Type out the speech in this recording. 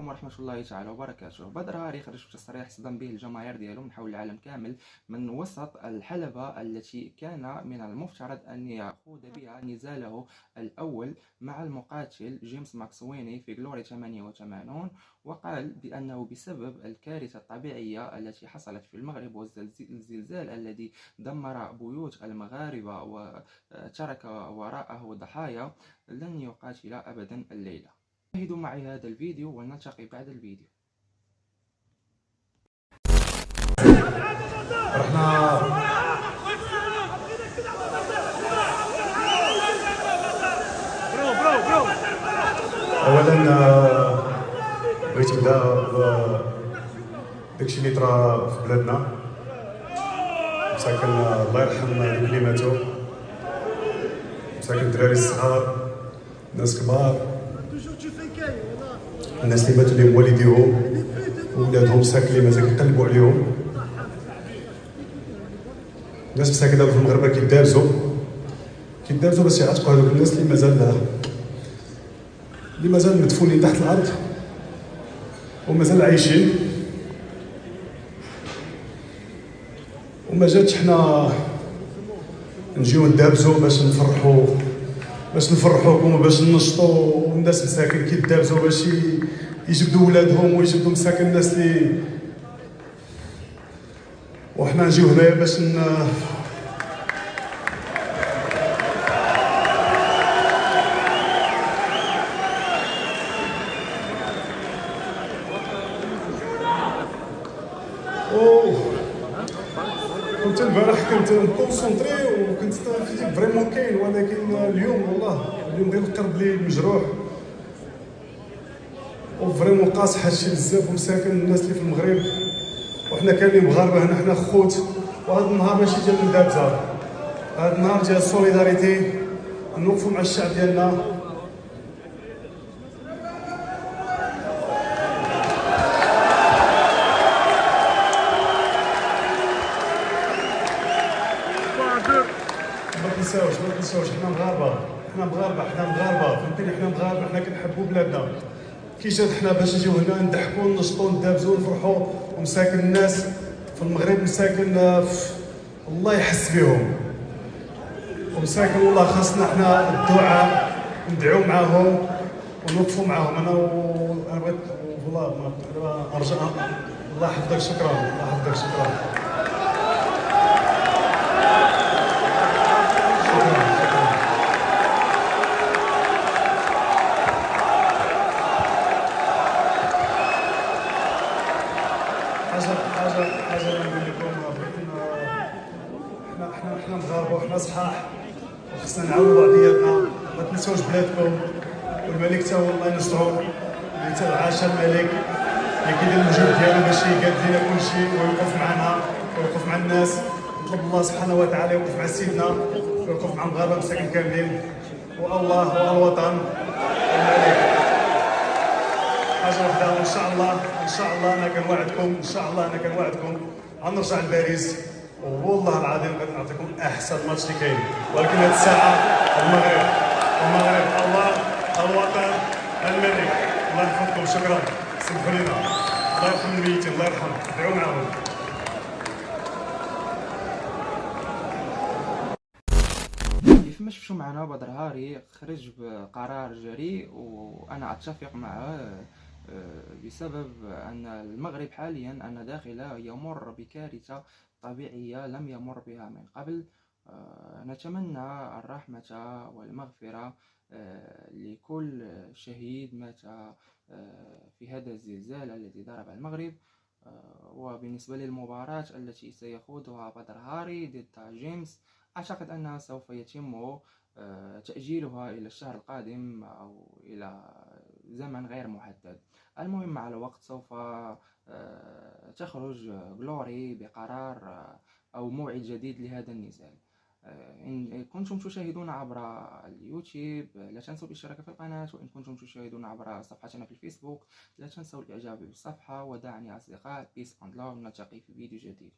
عليكم ورحمة الله تعالى وبركاته. بدر هاري خرج بتصريح صدم به الجماهير ديالو من حول العالم كامل من وسط الحلبة التي كان من المفترض أن يخوض بها نزاله الأول مع المقاتل جيمس ماكسويني في جلوري 88. وقال بأنه بسبب الكارثة الطبيعية التي حصلت في المغرب والزلزال الذي دمر بيوت المغاربة وترك وراءه ضحايا لن يقاتل أبدا الليلة. شاهدوا معي هذا الفيديو ونلتقي بعد الفيديو. رحنا اولا بغيت نبدا بداكشي اللي طرا في بلادنا. مساكن الله يرحم دوك اللي ماتوا، مساكن الدراري الصغار، الناس كبار، الناس اللي ماتوا لهم والديهم وولادهم ساكن اللي مازال كيقلبوا عليهم. الناس مساكنه في المغرب كيدابزوا باش يعتقوا هذوك الناس اللي مازال مدفونين تحت الارض ومازال عايشين. وما جاتش حنا نجيو ندابزوا باش نفرحوكم وباش ننشطوا الناس مساكن كيدابزوا باش يجبدوا ولادهم ويجبدوا مساكن الناس اللي، وحنا نجيو هنايا باش كنت البارح كنت كونسونطري وكنت في فريمون كاين، ولكن اليوم ديال القلب لي مجروح وفريمون قاصح هادشي بزاف. ومساكن الناس اللي في المغرب وحنا كاملين مغاربه هنا، حنا خوت. وهذا النهار ماشي ديال المدابزه، هذا النهار ديال السوليداريتي، نوقفوا مع الشعب ديالنا. ما تنساوش حنا مغاربه، فهمتيني، حنا مغاربه، حنا كنحبوا بلادنا. كي جات حنا باش نجيو هنا نضحكوا ننشطوا ندابزوا نفرحوا. ومساكن الناس في المغرب مساكن الله يحس بهم، ومساكن والله خاصنا حنا الدعاء ندعوا معاهم ونوقفوا معاهم. انا بغيت والله ارجع الله يحفظك. شكرا، الله يحفظك. شكرا. حاجه نقول لكم، حنا مغاربه وحنا صحاح وخصنا نعاونوا بعضياتنا. ما تنساوش بلادكم، والملك تا هو الله ينصرو، اللي تبعاشا الملك اللي كيدير المجهود ديالو باش يقاد لينا كلشي ويوقف معنا ويوقف مع الناس. نطلب الله سبحانه وتعالى يوقف مع سيدنا ويوقف مع المغاربه مساكن كاملين، والله والوطن والملك. حاجه وحده، وان شاء الله انا كنوعدكم غنرجع لباريس، والله العظيم غادي نعطيكم احسن ماتش اللي كاين. ولكن هذه الساعه المغرب الله الوطن الملك. الله يحفظكم. شكرا. سمحوا لنا، الله يرحم الميتين، الله يرحم، ادعوا معاهم. كيف ما شفتوا معنا بدر هاري خرج بقرار جريء وأنا أتفق معه، بسبب أن المغرب حاليا أن داخله يمر بكارثة طبيعية لم يمر بها من قبل. نتمنى الرحمة والمغفرة لكل شهيد مات في هذا الزلزال الذي ضرب المغرب. وبالنسبة للمباراة التي سيخوضها بدر هاري ضد جيمس، أعتقد أنها سوف يتم تأجيلها إلى الشهر القادم أو إلى زمن غير محدد. المهم مع الوقت سوف تخرج جلوري بقرار أو موعد جديد لهذا النزال. إن كنتم تشاهدون عبر اليوتيوب لا تنسوا الاشتراك في القناة، وإن كنتم تشاهدون عبر صفحتنا في الفيسبوك لا تنسوا الإعجاب بالصفحة. وداعني أصدقاء، peace and love، نلتقي في فيديو جديد.